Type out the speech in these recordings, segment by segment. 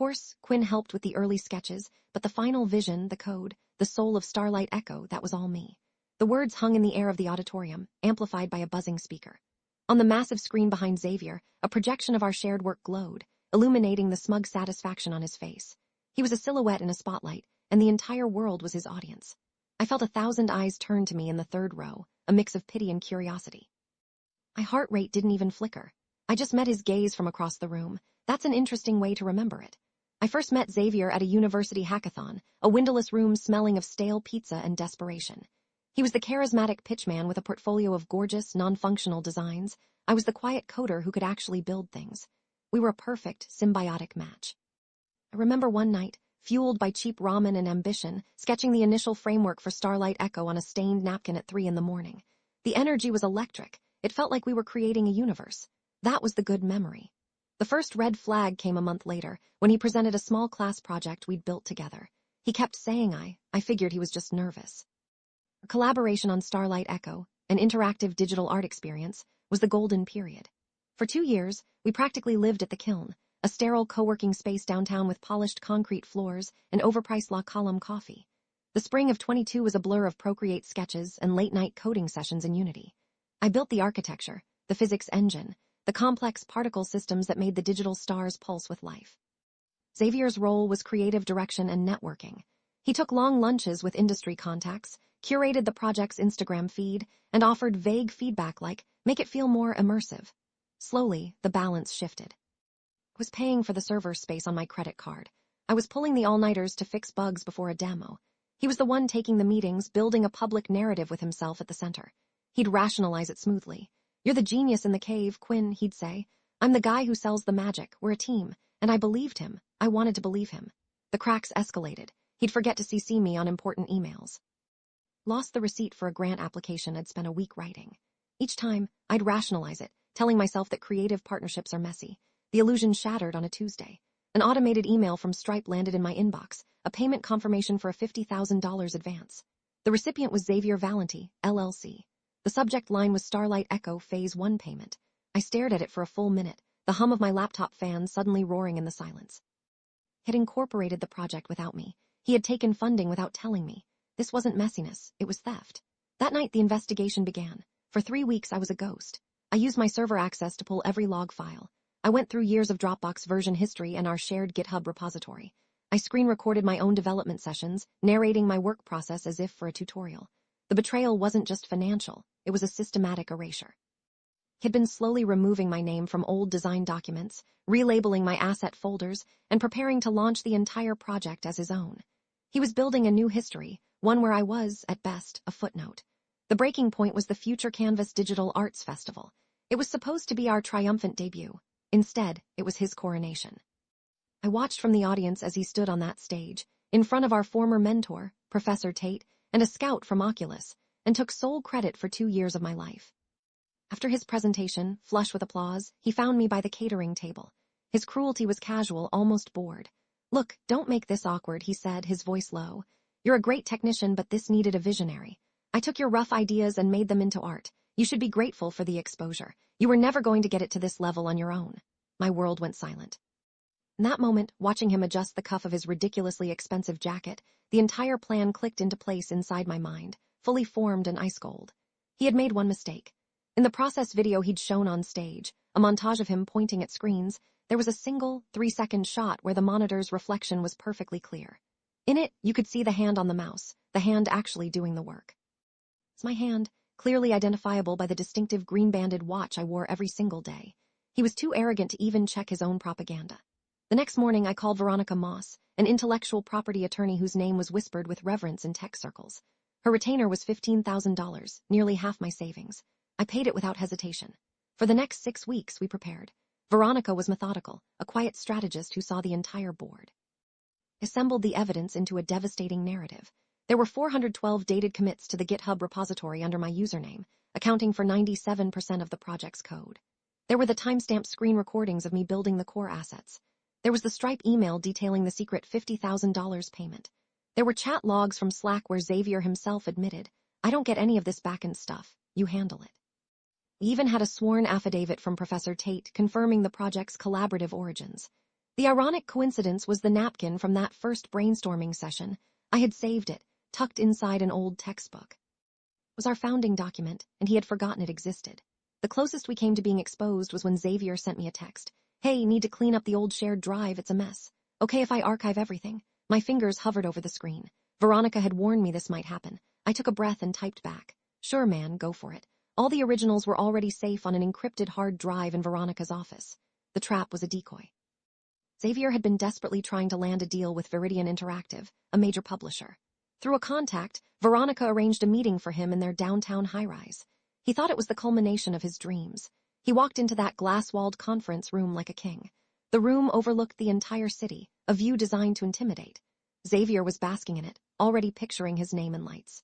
course, Quinn helped with the early sketches, but the final vision, the code, the soul of Starlight Echo, that was all me. The words hung in the air of the auditorium, amplified by a buzzing speaker. On the massive screen behind Xavier, a projection of our shared work glowed, illuminating the smug satisfaction on his face. He was a silhouette in a spotlight, and the entire world was his audience. I felt 1,000 eyes turn to me in the third row, a mix of pity and curiosity. My heart rate didn't even flicker. I just met his gaze from across the room. That's an interesting way to remember it. I first met Xavier at a university hackathon, a windowless room smelling of stale pizza and desperation. He was the charismatic pitchman with a portfolio of gorgeous, non-functional designs. I was the quiet coder who could actually build things. We were a perfect, symbiotic match. I remember one night, fueled by cheap ramen and ambition, sketching the initial framework for Starlight Echo on a stained napkin at 3 a.m. The energy was electric. It felt like we were creating a universe. That was the good memory. The first red flag came a month later, when he presented a small class project we'd built together. He kept saying I figured he was just nervous. Our collaboration on Starlight Echo, an interactive digital art experience, was the golden period. For 2 years, we practically lived at the Kiln, a sterile co-working space downtown with polished concrete floors and overpriced La Column coffee. The spring of 22 was a blur of Procreate sketches and late-night coding sessions in Unity. I built the architecture, the physics engine, the complex particle systems that made the digital stars pulse with life. Xavier's role was creative direction and networking. He took long lunches with industry contacts, curated the project's Instagram feed, and offered vague feedback like, make it feel more immersive. Slowly, the balance shifted. I was paying for the server space on my credit card. I was pulling the all-nighters to fix bugs before a demo. He was the one taking the meetings, building a public narrative with himself at the center. He'd rationalize it smoothly. You're the genius in the cave, Quinn, he'd say. I'm the guy who sells the magic. We're a team. And I believed him. I wanted to believe him. The cracks escalated. He'd forget to CC me on important emails. Lost the receipt for a grant application I'd spent a week writing. Each time, I'd rationalize it, telling myself that creative partnerships are messy. The illusion shattered on a Tuesday. An automated email from Stripe landed in my inbox, a payment confirmation for a $50,000 advance. The recipient was Xavier Valenti, LLC. The subject line was Starlight Echo Phase 1 payment. I stared at it for a full minute, the hum of my laptop fan suddenly roaring in the silence. He had incorporated the project without me. He had taken funding without telling me. This wasn't messiness, it was theft. That night the investigation began. For 3 weeks I was a ghost. I used my server access to pull every log file. I went through years of Dropbox version history and our shared GitHub repository. I screen recorded my own development sessions, narrating my work process as if for a tutorial. The betrayal wasn't just financial, it was a systematic erasure. He had been slowly removing my name from old design documents, relabeling my asset folders, and preparing to launch the entire project as his own. He was building a new history, one where I was, at best, a footnote. The breaking point was the Future Canvas Digital Arts Festival. It was supposed to be our triumphant debut. Instead, it was his coronation. I watched from the audience as he stood on that stage, in front of our former mentor, Professor Tate, and a scout from Oculus, and took sole credit for 2 years of my life. After his presentation, flush with applause, he found me by the catering table. His cruelty was casual, almost bored. Look, don't make this awkward, he said, his voice low. You're a great technician, but this needed a visionary. I took your rough ideas and made them into art. You should be grateful for the exposure. You were never going to get it to this level on your own. My world went silent. In that moment, watching him adjust the cuff of his ridiculously expensive jacket, the entire plan clicked into place inside my mind, fully formed and ice cold. He had made one mistake. In the process video he'd shown on stage, a montage of him pointing at screens, there was a single 3-second shot where the monitor's reflection was perfectly clear. In it, you could see the hand on the mouse, the hand actually doing the work. It's my hand, clearly identifiable by the distinctive green-banded watch I wore every single day. He was too arrogant to even check his own propaganda. The next morning, I called Veronica Moss, an intellectual property attorney whose name was whispered with reverence in tech circles. Her retainer was $15,000, nearly half my savings. I paid it without hesitation. For the next 6 weeks, we prepared. Veronica was methodical, a quiet strategist who saw the entire board. Assembled the evidence into a devastating narrative. There were 412 dated commits to the GitHub repository under my username, accounting for 97% of the project's code. There were the timestamped screen recordings of me building the core assets. There was the Stripe email detailing the secret $50,000 payment. There were chat logs from Slack where Xavier himself admitted, I don't get any of this back-end stuff, you handle it. We even had a sworn affidavit from Professor Tate confirming the project's collaborative origins. The ironic coincidence was the napkin from that first brainstorming session. I had saved it, tucked inside an old textbook. It was our founding document, and he had forgotten it existed. The closest we came to being exposed was when Xavier sent me a text. Hey, need to clean up the old shared drive, it's a mess. Okay if I archive everything? My fingers hovered over the screen. Veronica had warned me this might happen. I took a breath and typed back. Sure, man, go for it. All the originals were already safe on an encrypted hard drive in Veronica's office. The trap was a decoy. Xavier had been desperately trying to land a deal with Viridian Interactive, a major publisher. Through a contact, Veronica arranged a meeting for him in their downtown high-rise. He thought it was the culmination of his dreams. He walked into that glass-walled conference room like a king. The room overlooked the entire city, a view designed to intimidate. Xavier was basking in it, already picturing his name in lights.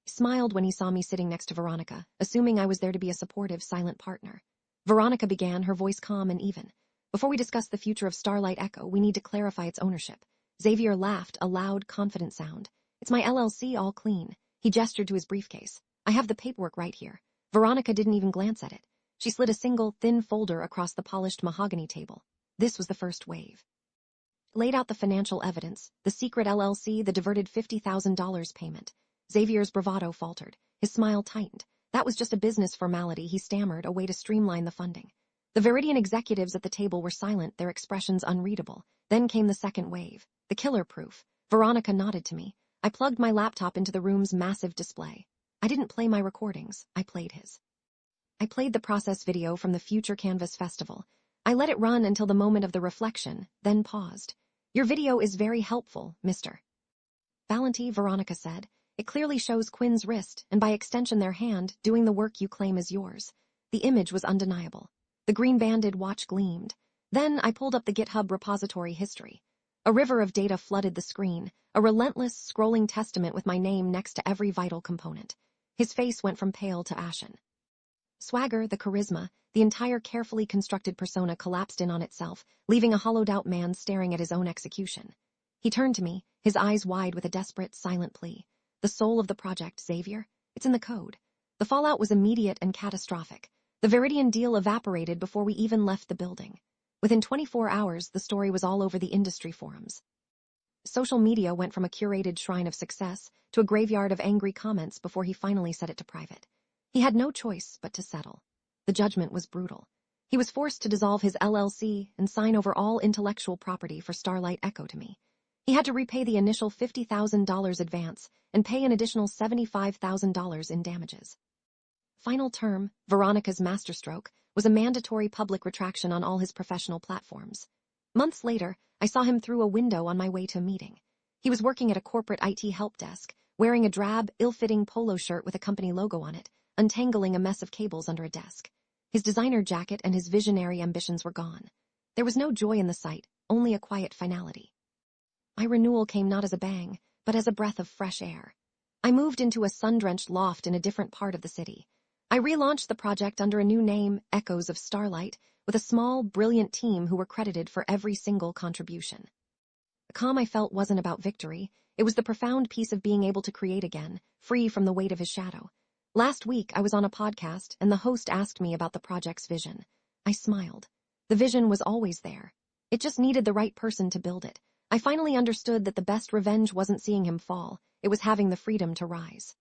He smiled when he saw me sitting next to Veronica, assuming I was there to be a supportive, silent partner. Veronica began, her voice calm and even. Before we discuss the future of Starlight Echo, we need to clarify its ownership. Xavier laughed, a loud, confident sound. It's my LLC, all clean. He gestured to his briefcase. I have the paperwork right here. Veronica didn't even glance at it. She slid a single, thin folder across the polished mahogany table. This was the first wave. Laid out the financial evidence, the secret LLC, the diverted $50,000 payment. Xavier's bravado faltered. His smile tightened. That was just a business formality, he stammered, a way to streamline the funding. The Viridian executives at the table were silent, their expressions unreadable. Then came the second wave. The killer proof. Veronica nodded to me. I plugged my laptop into the room's massive display. I didn't play my recordings, I played his. I played the process video from the Future Canvas Festival. I let it run until the moment of the reflection, then paused. Your video is very helpful, Mr. Valenti, Veronica said. It clearly shows Quinn's wrist, and by extension their hand, doing the work you claim is yours. The image was undeniable. The green-banded watch gleamed. Then I pulled up the GitHub repository history. A river of data flooded the screen, a relentless, scrolling testament with my name next to every vital component. His face went from pale to ashen. Swagger, the charisma, the entire carefully constructed persona collapsed in on itself, leaving a hollowed-out man staring at his own execution. He turned to me, his eyes wide with a desperate, silent plea. The soul of the project, Xavier? It's in the code. The fallout was immediate and catastrophic. The Viridian deal evaporated before we even left the building. Within 24 hours, the story was all over the industry forums. Social media went from a curated shrine of success to a graveyard of angry comments before he finally set it to private. He had no choice but to settle. The judgment was brutal. He was forced to dissolve his LLC and sign over all intellectual property for Starlight Echo to me. He had to repay the initial $50,000 advance and pay an additional $75,000 in damages. Final term, Veronica's masterstroke, was a mandatory public retraction on all his professional platforms. Months later, I saw him through a window on my way to a meeting. He was working at a corporate IT help desk, wearing a drab, ill-fitting polo shirt with a company logo on it, untangling a mess of cables under a desk. His designer jacket and his visionary ambitions were gone. There was no joy in the sight, only a quiet finality. My renewal came not as a bang, but as a breath of fresh air. I moved into a sun-drenched loft in a different part of the city. I relaunched the project under a new name, Echoes of Starlight, with a small, brilliant team who were credited for every single contribution. The calm I felt wasn't about victory. It was the profound peace of being able to create again, free from the weight of his shadow. Last week, I was on a podcast, and the host asked me about the project's vision. I smiled. The vision was always there. It just needed the right person to build it. I finally understood that the best revenge wasn't seeing him fall. It was having the freedom to rise.